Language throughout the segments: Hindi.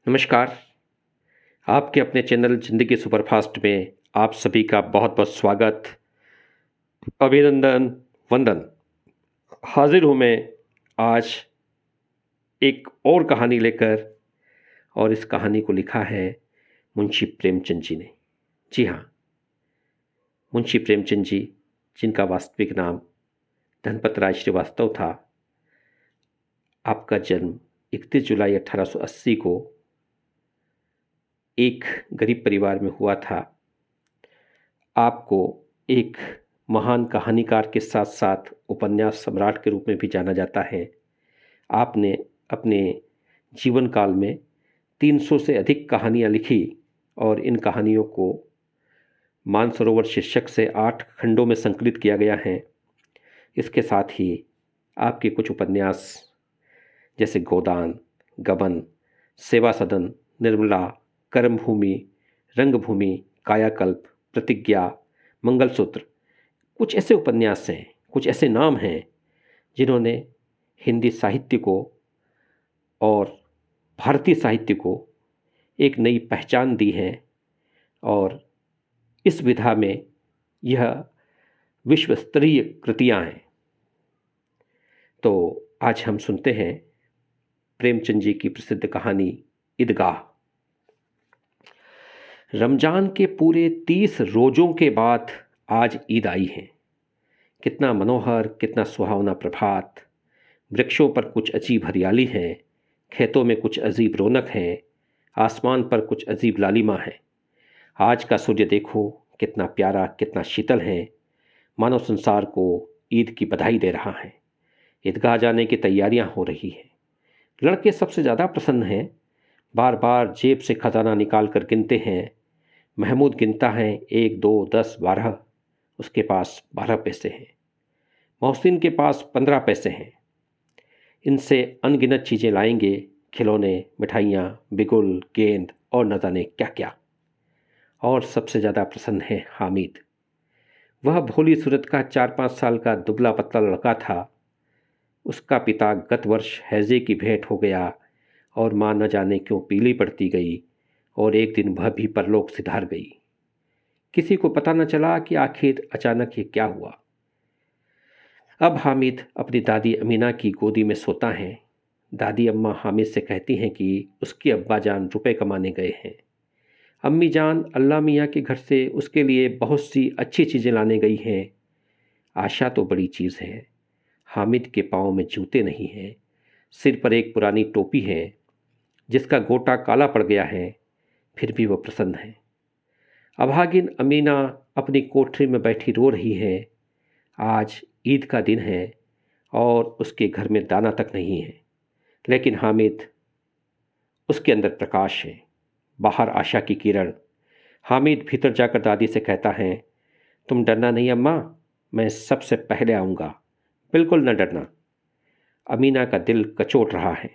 नमस्कार। आपके अपने चैनल ज़िंदगी सुपरफास्ट में आप सभी का बहुत बहुत स्वागत, अभिनंदन, वंदन। हाजिर हूँ मैं आज एक और कहानी लेकर, और इस कहानी को लिखा है मुंशी प्रेमचंद जी ने। जी हाँ, मुंशी प्रेमचंद जी, जिनका वास्तविक नाम धनपत राय श्रीवास्तव था। आपका जन्म 31 जुलाई 1880 को एक गरीब परिवार में हुआ था। आपको एक महान कहानीकार के साथ साथ उपन्यास सम्राट के रूप में भी जाना जाता है। आपने अपने जीवन काल में 300 से अधिक कहानियाँ लिखी और इन कहानियों को मानसरोवर शीर्षक से 8 खंडों में संकलित किया गया है। इसके साथ ही आपके कुछ उपन्यास जैसे गोदान, गबन, सेवा सदन, निर्मला, कर्मभूमि, रंगभूमि, कायाकल्प, प्रतिज्ञा, मंगलसूत्र, कुछ ऐसे उपन्यास हैं, कुछ ऐसे नाम हैं जिन्होंने हिंदी साहित्य को और भारतीय साहित्य को एक नई पहचान दी है। और इस विधा में यह विश्व स्तरीय कृतियाँ हैं। तो आज हम सुनते हैं प्रेमचंद जी की प्रसिद्ध कहानी ईदगाह। रमजान के पूरे 30 रोज़ों के बाद आज ईद आई है। कितना मनोहर, कितना सुहावना प्रभात। वृक्षों पर कुछ अजीब हरियाली है, खेतों में कुछ अजीब रौनक है, आसमान पर कुछ अजीब लालिमा है। आज का सूर्य देखो, कितना प्यारा, कितना शीतल है, मानव संसार को ईद की बधाई दे रहा है। ईदगाह जाने की तैयारियां हो रही हैं। लड़के सबसे ज़्यादा प्रसन्न हैं, बार बार जेब से खजाना निकाल कर गिनते हैं। महमूद गिनता है 1, 2, 10, 12। उसके पास 12 पैसे हैं। मोहसिन के पास 15 पैसे हैं। इनसे अनगिनत चीज़ें लाएंगे, खिलौने, मिठाइयाँ, बिगुल, गेंद और न जाने क्या क्या। और सबसे ज़्यादा प्रसन्न है हामिद। वह भोली सूरत का 4-5 साल का दुबला पतला लड़का था। उसका पिता गत वर्ष हैजे की भेंट हो गया और माँ न जाने क्यों पीली पड़ती गई और एक दिन वह भी परलोक सिधार गई। किसी को पता न चला कि आखिर अचानक ये क्या हुआ। अब हामिद अपनी दादी अमीना की गोदी में सोता है। दादी अम्मा हामिद से कहती हैं कि उसके अब्बा जान रुपए कमाने गए हैं। अम्मी जान अल्लाह मियाँ के घर से उसके लिए बहुत सी अच्छी चीज़ें लाने गई हैं। आशा तो बड़ी चीज़ है। हामिद के पाँव में जूते नहीं हैं, सिर पर एक पुरानी टोपी है जिसका गोटा काला पड़ गया है, फिर भी वह प्रसन्न है। अभागिन अमीना अपनी कोठरी में बैठी रो रही है। आज ईद का दिन है और उसके घर में दाना तक नहीं है, लेकिन हामिद, उसके अंदर प्रकाश है, बाहर आशा की किरण। हामिद भीतर जाकर दादी से कहता है, तुम डरना नहीं अम्मा, मैं सबसे पहले आऊँगा, बिल्कुल न डरना। अमीना का दिल कचोट रहा है।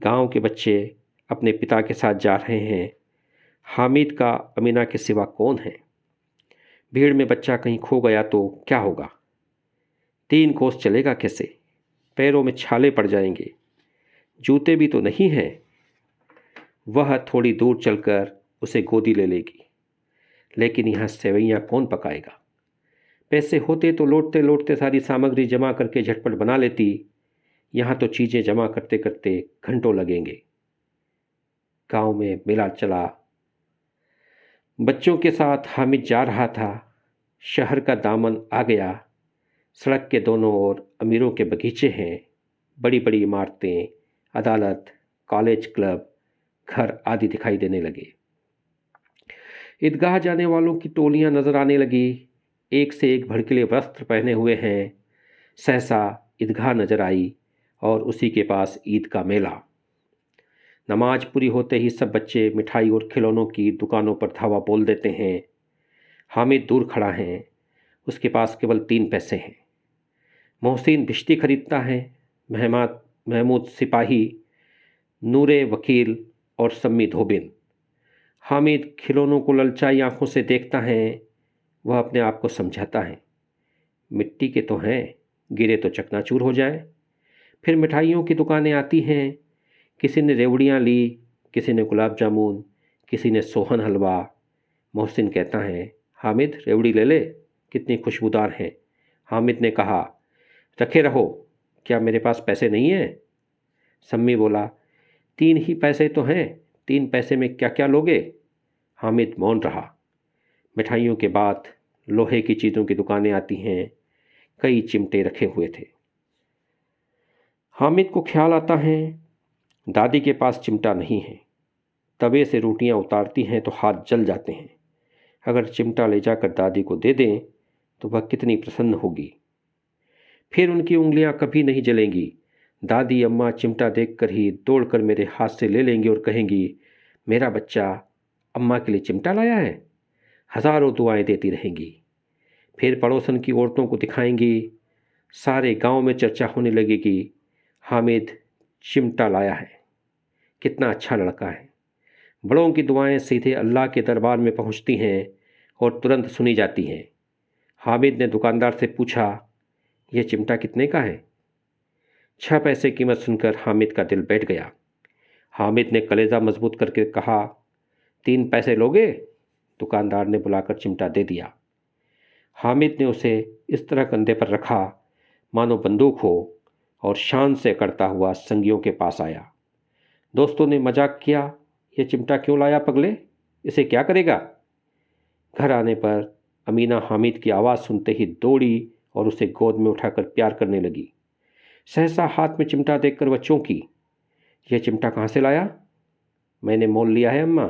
गांव के बच्चे अपने पिता के साथ जा रहे हैं। हामिद का अमीना के सिवा कौन है? भीड़ में बच्चा कहीं खो गया तो क्या होगा? 3 कोस चलेगा कैसे? पैरों में छाले पड़ जाएंगे। जूते भी तो नहीं हैं। वह थोड़ी दूर चलकर उसे गोदी ले लेगी, लेकिन यहाँ सेवैयाँ कौन पकाएगा? पैसे होते तो लौटते लौटते सारी सामग्री जमा करके झटपट बना लेती। यहाँ तो चीज़ें जमा करते करते घंटों लगेंगे। गांव में मेला चला। बच्चों के साथ हामिद जा रहा था। शहर का दामन आ गया। सड़क के दोनों ओर अमीरों के बगीचे हैं, बड़ी बड़ी इमारतें, अदालत, कॉलेज, क्लब, घर आदि दिखाई देने लगे। ईदगाह जाने वालों की टोलियां नजर आने लगी। एक से एक भड़कीले वस्त्र पहने हुए हैं। सहसा ईदगाह नजर आई और उसी के पास ईद का मेला। नमाज पूरी होते ही सब बच्चे मिठाई और खिलौनों की दुकानों पर धावा बोल देते हैं। हामिद दूर खड़ा है। उसके पास केवल 3 पैसे हैं। मोहसिन भिश्ती खरीदता है। महमूद सिपाही, नूरे वकील और सम्मी धोबिन। हामिद खिलौनों को ललचाई आंखों से देखता है। वह अपने आप को समझाता है, मिट्टी के तो हैं, गिरे तो चकनाचूर हो जाए। फिर मिठाइयों की दुकानें आती हैं। किसी ने रेवड़ियाँ ली, किसी ने गुलाब जामुन, किसी ने सोहन हलवा। मोहसिन कहता है, हामिद रेवड़ी ले ले, कितनी खुशबूदार हैं। हामिद ने कहा, रखे रहो, क्या मेरे पास पैसे नहीं हैं? सम्मी बोला, 3 ही पैसे तो हैं, 3 पैसे में क्या क्या लोगे? हामिद मौन रहा। मिठाइयों के बाद लोहे की चीज़ों की दुकानें आती हैं। कई चिमटे रखे हुए थे। हामिद को ख्याल आता है, दादी के पास चिमटा नहीं है। तवे से रोटियां उतारती हैं तो हाथ जल जाते हैं। अगर चिमटा ले जाकर दादी को दे दें तो वह कितनी प्रसन्न होगी। फिर उनकी उंगलियां कभी नहीं जलेंगी। दादी अम्मा चिमटा देखकर ही दौड़कर मेरे हाथ से ले लेंगी और कहेंगी, मेरा बच्चा अम्मा के लिए चिमटा लाया है। हज़ारों दुआएं देती रहेंगी। फिर पड़ोसन की औरतों को दिखाएंगी। सारे गांव में चर्चा होने लगेगी, हामिद चिमटा लाया है, कितना अच्छा लड़का है। बड़ों की दुआएं सीधे अल्लाह के दरबार में पहुंचती हैं और तुरंत सुनी जाती हैं। हामिद ने दुकानदार से पूछा, यह चिमटा कितने का है? 6 पैसे कीमत सुनकर हामिद का दिल बैठ गया। हामिद ने कलेजा मजबूत करके कहा, 3 पैसे लोगे? दुकानदार ने बुलाकर चिमटा दे दिया। हामिद ने उसे इस तरह कंधे पर रखा मानो बंदूक हो और शान से करता हुआ संगियों के पास आया। दोस्तों ने मजाक किया, ये चिमटा क्यों लाया पगले, इसे क्या करेगा? घर आने पर अमीना हामिद की आवाज़ सुनते ही दौड़ी और उसे गोद में उठाकर प्यार करने लगी। सहसा हाथ में चिमटा देखकर वह चौंकी। यह चिमटा कहाँ से लाया? मैंने मोल लिया है अम्मा।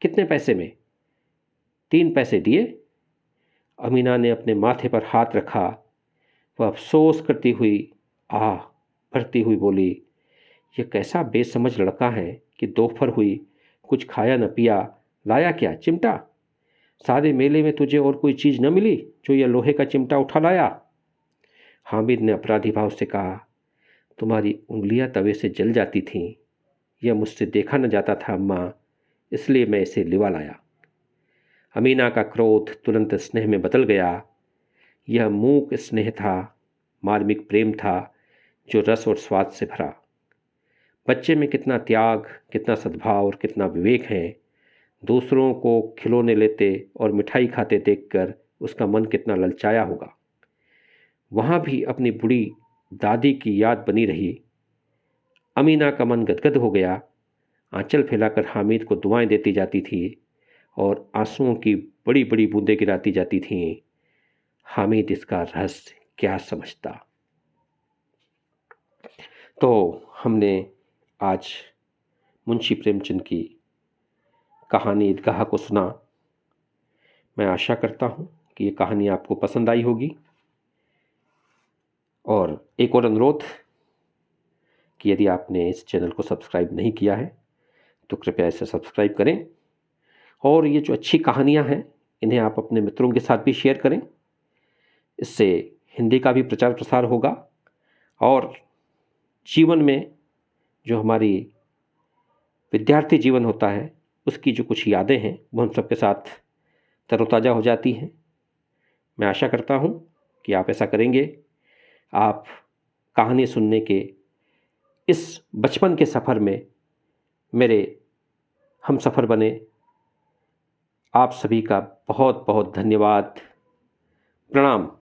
कितने पैसे में? 3 पैसे दिए। अमीना ने अपने माथे पर हाथ रखा। वह अफसोस करती हुई आह भरती हुई बोली, यह कैसा बेसमझ लड़का है कि दोपहर हुई, कुछ खाया न पिया, लाया क्या? चिमटा। सारे मेले में तुझे और कोई चीज़ न मिली जो यह लोहे का चिमटा उठा लाया? हामिद ने अपराधी भाव से कहा, तुम्हारी उंगलियां तवे से जल जाती थीं, यह मुझसे देखा न जाता था अम्मा, इसलिए मैं इसे लिवा लाया। अमीना का क्रोध तुरंत स्नेह में बदल गया। यह मूक स्नेह था, मार्मिक प्रेम था जो रस और स्वाद से भरा। बच्चे में कितना त्याग, कितना सद्भाव और कितना विवेक है। दूसरों को खिलौने लेते और मिठाई खाते देखकर उसका मन कितना ललचाया होगा। वहाँ भी अपनी बूढ़ी दादी की याद बनी रही। अमीना का मन गदगद हो गया। आंचल फैलाकर हामिद को दुआएं देती जाती थी और आंसुओं की बड़ी बड़ी बूंदें गिराती जाती थीं। हामिद इसका रहस्य क्या समझता। तो हमने आज मुंशी प्रेमचंद की कहानी ईदगाह को सुना। मैं आशा करता हूँ कि ये कहानी आपको पसंद आई होगी। और एक और अनुरोध कि यदि आपने इस चैनल को सब्सक्राइब नहीं किया है तो कृपया इसे सब्सक्राइब करें। और ये जो अच्छी कहानियाँ हैं इन्हें आप अपने मित्रों के साथ भी शेयर करें। इससे हिंदी का भी प्रचार प्रसार होगा और जीवन में जो हमारी विद्यार्थी जीवन होता है उसकी जो कुछ यादें हैं वो हम सबके साथ तरोताज़ा हो जाती हैं। मैं आशा करता हूँ कि आप ऐसा करेंगे। आप कहानी सुनने के इस बचपन के सफ़र में मेरे हम सफ़र बने। आप सभी का बहुत बहुत धन्यवाद। प्रणाम।